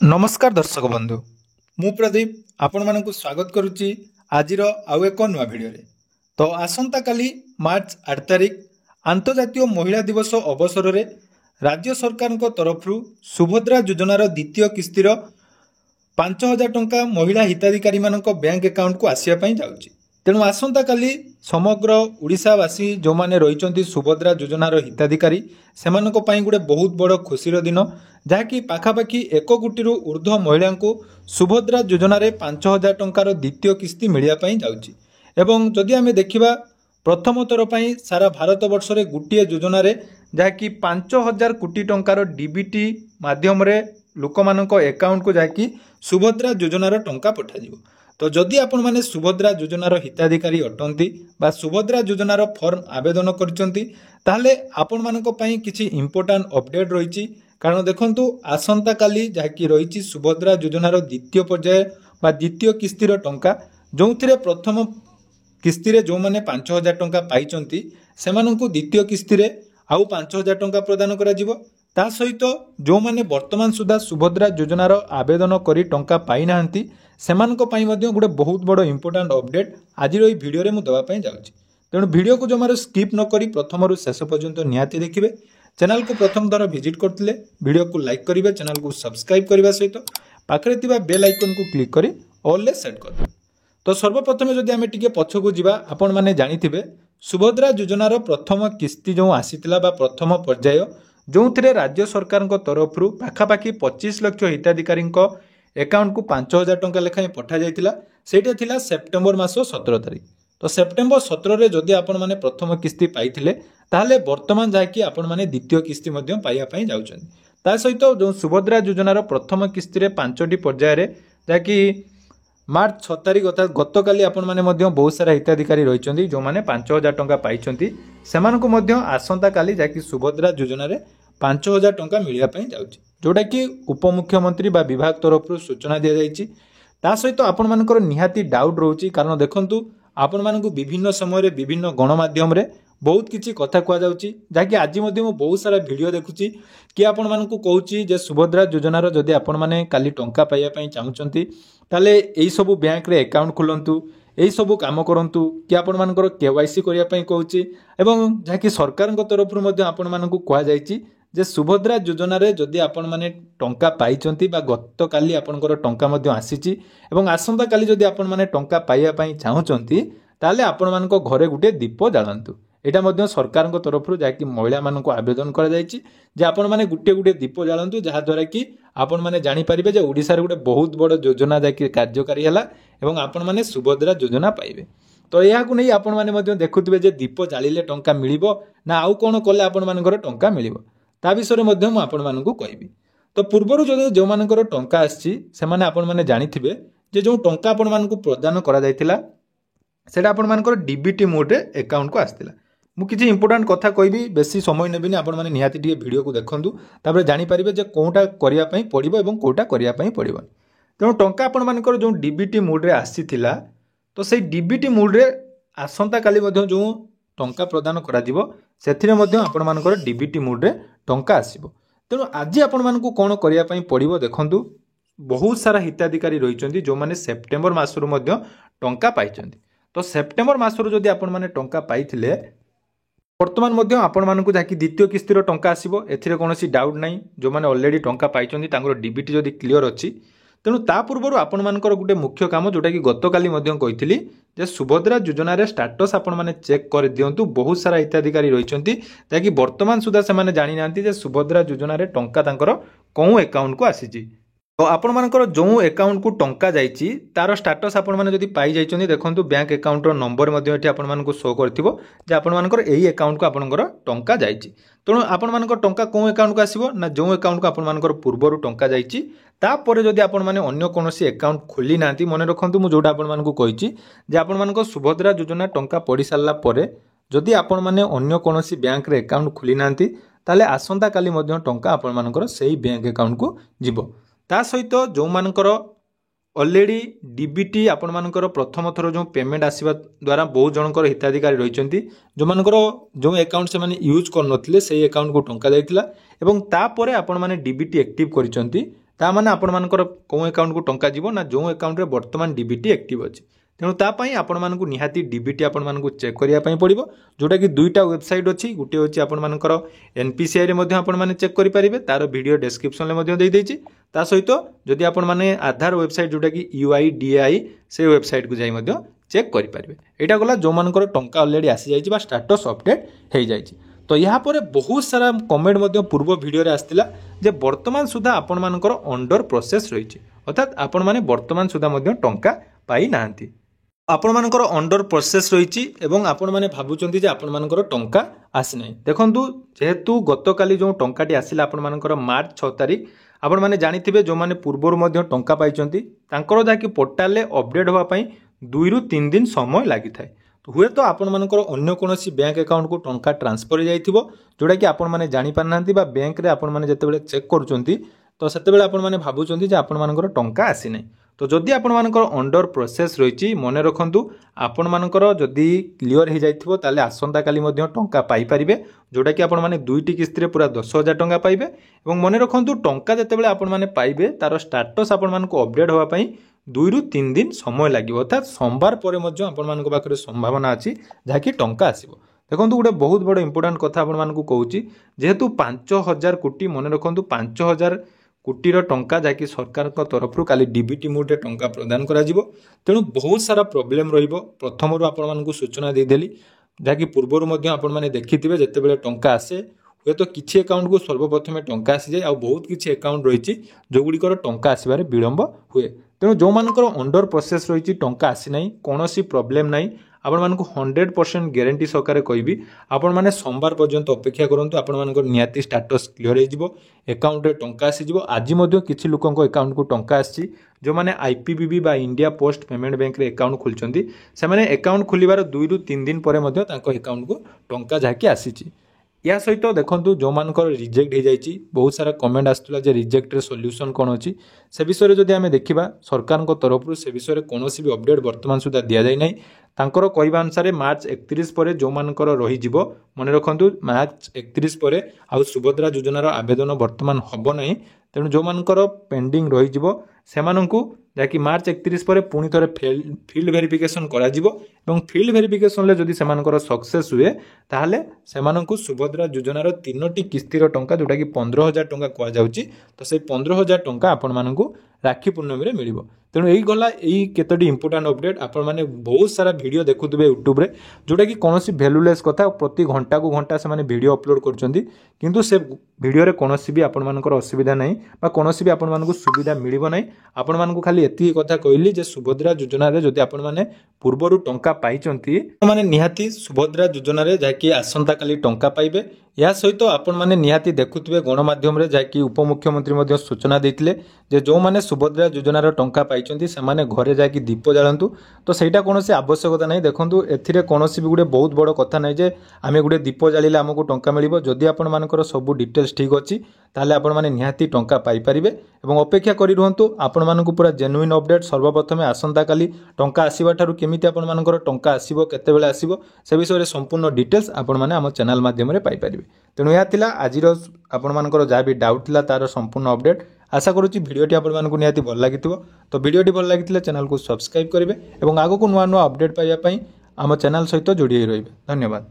नमस्कार दर्शक बंधु मु प्रदीप आपण मानक स्वागत करुच्ची आज आउ एक नुआ भिडियो तो आसंता काली मार्च 8 तारिख अंतर्जातीय महिला दिवस अवसर में राज्य सरकार तरफ सुभद्रा योजनार द्वितीय किस्तिर 5,000 टंका महिला हिताधिकारी मान बैंक अकाउंट को आसवाई जाऊँगी। तेणु आसंता काली समग्र ओडिशावासी जो मैंने रही सुभद्रा योजनार हिताधिकारी से गोटे बहुत बड़ खुशीर दिन जहाँकि पाखापाखि 1 कोटी ऊर्ध्व महिला को सुभद्रा योजन 5,000 टंकार द्वितीय किस्ती मिलवाई जाऊँगी। एवं जदि आम देखा प्रथम थर पर सारा भारत वर्ष में गोटे योजन जहाँकि 5,000 कोटी टंकार डीबीटी माध्यम लोक अकाउंट को जहाँकि सुभद्रा योजनार टंका पठाଯିव। तो जदि आपण माने सुभद्रा योजनार हिताधिकारी अटंती बा सुभद्रा योजनार फॉर्म आवेदन करचंती ताहले आपण मानक पई किछि इंपोर्टेंट अपडेट रहिछि। कारण देखंतु आसंता काली जहाँकि रहिछि सुभद्रा योजनार द्वितीय पर्याय बा द्वितीय किस्तीर टंका जोंथिरे प्रथम किस्तीरे जो माने 5,000 टंका पाइचंती सेमानंकु द्वितीय किस्तीरे आउ 5,000 टंका प्रदान करा जिवो। ता सहित जो माने वर्तमान सुधा सुभद्रा योजनार आवेदन करी टंका पाई नाहंती सेमानक पई मध्य गोटे बहुत बड़ इंपोर्टेंट अपडेट आज ये वीडियो रे मु दवा पई जाउछि। तेणु वीडियो को जमार स्किप न करी प्रथम रु शेष पर्यंत निहाती देखिबे। चैनल को प्रथम थर विजिट करथिले वीडियो को लाइक करिवे, चैनल को सब्सक्राइब करबा सहित पाखरे थिबा बेल आइकन को क्लिक करी ऑल ले सेट कर। तो सर्वप्रथम जदि आमे टिके पछकु जिबा आपण माने जानिथिबे सुभद्रा योजनार प्रथम किस्ती जो आसीतिला बा प्रथम पर्याय जोंथिरे राज्य सरकार तरफ पाखापाखि 25 लाख हिताधिकारी अकाउंट को 5,000 टंका लेखाएं पठा जाइतिला। सेटा थिला सेप्टेम्बर मास 17 तारिख। तो सेप्टेम्बर 17 रे जदि आपण माने प्रथम किस्ती पाइथिले ताहले वर्तमान जाकि आपण माने द्वितीय किस्ती मध्य पाइया पई जाउछन। ता सहित जो सुभद्रा योजनार प्रथम किस्ती रे 5टी पर्याय रे जाकि मार्च 6 तारिख अर्थात गतकाली आपण माने मध्य बहुत सारा हिताधिकारी रहिचंती जो माने 5,000 टंका पाइचंती सेमानकु मध्य आसंता काली जाकि सुभद्रा योजना रे 5,000 टंका मिलिया पई जाउछि, जोटा कि उपमुख्यमंत्री बा विभाग तरफ सूचना दिया जाइछि। ता सहित आपण मानकर निहाती डाउट रहउछि कारण देखंतु आपण मानकु विभिन्न समय विभिन्न गणमाध्यम रे बहुत किछि कथा कुआ जाउछि जाकि आज मध्य मु बहुत सारा वीडियो देखुछि कि आपण मानकु कहउछि जे सुभद्रा योजनार जदि आपण माने काली टंका पाइया पई चाहुचंती ताले एई सबु बैंक रे अकाउंट खोलंतु, एई सबु काम करंतु कि आपण मानकर केवाईसी करिया पई कहउछि। एवं जाकि सरकार तरफ मध्य आपण मानकु कुआ जाइछि जे सुभद्रा योजना रे जदि आपण माने टंका पाइचंती बा गत काली आपनकर टंका मध्य आसीची एवं आसंता काली जदि आपण माने टंका पाइया पई चाहुचंती ताले आपण मानको घरे गुटे दीप जाळंतु। एटा मध्य सरकार तरफ जाकि महिला माननको आवेदन करा जाइछि जे आपण माने गुटे गुटे दीप जाळंतु जहा द्वारा कि आपण माने जानि परिबे जे ओडिसा रे गुटे बहुत बड़ योजना जाकि कार्यकारी हला एवं आपण माने सुभद्रा योजना पाइबे। तो या को नै आपण माने मध्य देखुथिबे जे दीप जाळिले टंका मिलिबो ना आउ कोन कले आपण मानकर टंका मिलिबो ता विषय मध्य मु आपण मानकु कहबी। तो पूर्वरु जो मानकर टंका आछि से माने आपण माने जानिथिबे जे जो टंका आपण मानकु प्रदान करा जायतिला सेटा आपण मानकर डीबीटी मोड रे अकाउंट को आस्तिला। मु किछि इंपोर्टेंट कथा कहबी, बेसी समय नेबिनी, आपण माने निहाती टिके वीडियो को देखंतु तापर जानि परिबे जे कोटा करिया पई पड़िबो एवं कोटा करिया पई पड़िबो। तेणु टंका आपण मानकर जो डीबीटी मोड रे आसीतिला तो सेई डीबीटी मोड रे आसंता काली मध्य जो टंका प्रदान करा दिबो सेथिरे मध्य आपण मानकर डीबीटी मोड रे टंका आसीबो। तेणु आज आपण मानकु कोन करिया पई पड़िबो देखंतु बहुत सारा हिताधिकारी रहिचंती जो माने सेप्टेम्बर मासरु मध्य टंका पाइचंती। तो सेप्टेम्बर मासरु जदि आपण माने टंका पाइथिले वर्तमान मध्य आपण मानकु जाकि द्वितीय किस्तीर टंका आसीबो एथिरे कोनोसी डाउट नाही। जो माने ऑलरेडी टंका पाइचंती तांगर डीबीटी जदि क्लियर अछि तेणु ता पूर्वरु आपण मानकर गुटे मुख्य काम जोटा कि गतकाली मध्य कहिथिली जे सुभद्रा योजना रे स्टेटस आपण माने चेक कर दियंतु। बहुत सारा हिताधिकारी रहिचंती ताकि वर्तमान सुधा से माने जानि नांती जे सुभद्रा योजना रे टंका तांकर कोउ अकाउंट को आसीची। तो आपण मानकर जो अकाउंट को टंका जाइची तार स्टेटस आपण माने जदि पाई जाइचंती देखंतु बैंक अकाउंट रो नंबर मध्य एठी आपण मानकु शो करथिबो जे आपण मानकर एही अकाउंट को आपनकर टंका जाइची। तेणु आपण मानकर टंका कोउ अकाउंट को आसीबो ना जो अकाउंट को आपण मानकर पूर्वरु टंका जाइची तापर जदि आपण माने अन्य कोनोसी अकाउंट खोली नांती मने रखंतु मु जोटा आपण मानकु कहिची जे आपण मानकर सुभद्रा योजना टंका पड़ी सारला परे जदि आपण माने अन्य कोनोसी बैंक रे अकाउंट खोली नांती ताले आसंता काली मध्य टंका आपण मानकर सेही बैंक अकाउंट को जिवो। ता सहित जो मानकर ऑलरेडी डीबीटी आपण मानकर प्रथम थर जो पेमेंट आसीबा द्वारा बहुत जनकर हिताधिकारी रहिचंती जो मानकर जो अकाउंट से माने यूज कर नथिले सेही अकाउंट को टंका जाइतिला एवं ता परे आपण माने डीबीटी एक्टिव करिचंती तामाने आपणमानकर कौ अकाउंट को टंका जीवो ना जो अकाउंट रे वर्तमान डीबीटी एक्टिव अछि। तेणु तापाई आपणमानकु निहाती डीबीटी आपणमानकु चेक करिया पई पड़िबो, जोटा कि दुईटा वेबसाइट अछि। गुटे होछि आपणमानकर एनपीसीआई रे मध्ये आपणमाने चेक करि परिबे, तार वीडियो डिस्क्रिप्शन ले मध्ये देई देछि। ता सहित जदि आपणमाने आधार वेबसाइट जोटा कि यूआईडीएआई से वेबसाइट को जाई मध्ये चेक करि परिबे। एटा गला जो मानकर टंका ऑलरेडी आसी जाइछि बा स्टेटस अपडेट हेइ जाइछि। तो यहाँ पर बहुत सारा कमेंट मध्ये पूर्व वीडियो रे आस्तिला जे वर्तमान सुधा आपण मानकर अंडर प्रोसेस रहिछि, अर्थात आपण माने वर्तमान सुधा मध्ये टंका पाई नाहंती। आपण मानकर अंडर प्रोसेस रहिछि एवं आपण माने भाबुचंती जे आपण मानकर टंका आसी नै। देखंतु जेहेतु गतकाली जो टंकाटी आसिला आपण मानकर मार्च 6 तारिख, आपण माने जानिथिबे जो माने पूर्वरु मध्ये टंका पाइचंती तांकर जाकी पोर्टल ले अपडेट होवा पई 2 रु 3 दिन समय लागि थाए। तो हुए तो आपण मानकर अन्य कोनोसी बैंक अकाउंट को टंका ट्रांसफर जाइथिबो, जोटा कि आपण माने जानि पारनांती बा बैंक रे आपण माने जेतेबेले चेक करूचंती तो सेतेबेले आपण माने भाबुचंती जे आपण मानकर टंका आसी नै। तो जदि आपण मानकर अंडर प्रोसेस रहिछि मने रखंतु, आपण मानकर जदि क्लियर हे जाइथिबो ताले आसंता काली मध्ये टंका पाई परिबे, जोटा कि आपण माने दुईटी किस्ती रे पूरा 10,000 टंका पाइबे। एवं मने रखंतु टंका जेतेबेले आपण माने पाइबे तार स्टेटस आपण मानको अपडेट होवा पई 2 रु 3 दिन समय लागि, अर्थात सोमवार परे मध्ये आपण मानको पाखरे संभावना अछि जाकी टंका आसीबो। देखंतु गोटे बहुत बड़ इंपोर्टेंट कथा आपण मानको कहूची, जेहेतु 5,000 कोटी मने रखंतु 5,000 कोटीर टंका जाकी सरकार को तरफ रु काली डीबीटी मोड रे टंका प्रदान करा जिवो। तेणु बहुत सारा प्रॉब्लम रहिबो। प्रथम रु आपण मानको सूचना दे देली, जाकी पूर्व मध्ये आपण माने देखिथिबे जेतेबेले टंका आसे हुए तो किछि अकाउंट को सर्वप्रथम टंका आसी जाए, आ बहुत किछि अकाउंट रहिछि जो गुड़िकर टंका आसीबारे विलंब हुए। तेणु जो मानकर अंडर प्रोसेस रहिछि टंका आसी नै, कोनोसी प्रॉब्लम नै, आपण मानकु 100% गारंटी सहकारे कहबी आपण माने सोमवार पर्यंत अपेक्षा करंतु। आपण मानकर नियाती स्टेटस क्लियर हे जिवो, अकाउंट रे टंका आसी जिवो। आज मध्ये किछि लोकंक अकाउंट को टंका आसी, जो माने आईपीबीबी बा इंडिया पोस्ट पेमेंट बैंक रे अकाउंट खोलचंती, से माने अकाउंट खोलिबार 2 रु 3 दिन परे मध्ये तांको अकाउंट को टंका जाकी आसीछि। या सहित देखंतु जो मानकर रिजेक्ट हो जाइछि, बहुत सारा कमेंट आस्तला जे रिजेक्ट रे सॉल्यूशन कोन अछि, से विषय जदि आमे देखिबा सरकार को तरफ रु से विषय कोनोसी भी अपडेट वर्तमान सुधा दिया जाय नै। तांकर कहबा अनुसार मार्च 31 परे जो मानकर रही जिवो, मने रखंतु मार्च 31 परे आ सुभद्रा योजनार आवेदन वर्तमान हबो नै। तेणु जो मानकर पेंडिंग रही जिवो सेमानंकु जाकि मार्च 31 परे पुणी थरे फील्ड वेरिफिकेशन करा जिवो, एवं फील्ड वेरिफिकेशन ले जदि सेमानकर सक्सेस हुए ताहले सेमानंकु सुभद्रा योजनार 3टी किस्तीर टंका जोटा कि 15,000 टंका कहा जाउची, तो से 15,000 टंका आपण मानंकु राखी पूर्णमी रे मिलिबो। तेणु यही गला यही केतोटी इंपोर्टेंट अपडेट। आपण माने बहुत सारा वीडियो देखुथबे यूट्यूब रे, जोटा कि कोनोसी वैल्यूलेस कथा प्रति घंटा को घंटा से माने वीडियो अपलोड करचंती, किंतु से वीडियो रे कोनोसी भी आपण मानकर असुविधा नै बा कोनोसी भी आपण मानकु सुविधा मिलिबो नै। आपण मानकु खाली एति कथा कहली जे सुभद्रा योजना रे जदि आपण माने पूर्वरु टंका पाइचंती माने निहाती सुभद्रा योजना रे जाकी आसंता काली टंका पाइबे। या सहित आपण माने निहाती देखुथबे गणमाध्यम रे जाकी उपमुख्यमंत्री मध्ये सूचना दैथिले जे जो माने सुभद्रा योजनार टंका पाइचंती से माने घरे जाकी दीप जाळंतु। तो सेटा कोनोसी आवश्यकता नै। देखंतु एथिरे कोनोसी भी गुडे बहुत बड़ कथा नै जे आमे गुडे दीप जाळिले हमकु टंका मिलिबो। जदि आपण मानकर सब डिटेल्स ठीक अछि ताले आपण माने निहाती टंका पाई परिबे, एवं अपेक्षा करि रहंतु। आपण मानकु पूरा जेन्युइन अपडेट सर्वप्रथम आसंता काली टंका आसीबा थारु केमिति आपण मानकर टंका आसीबो, केते बेले आसीबो, से विषय रे संपूर्ण डिटेल्स आपण माने हम चैनल माध्यम रे पाई परिबे। तेणु यह थिला आजिर आपण मानकर जहाँ भी डाउट थिला तार संपूर्ण अपडेट। आशा करूची भिडियोटी आपण मानकु निहाती भल लागिथिबो। तो भिडियोटी भल लागिथिले चैनल को सब्सक्राइब करिवे एवं आगो को नुआ नुआ अपडेट पाइबा पई हम चैनल सहित जोड़ी रहिबे। धन्यवाद।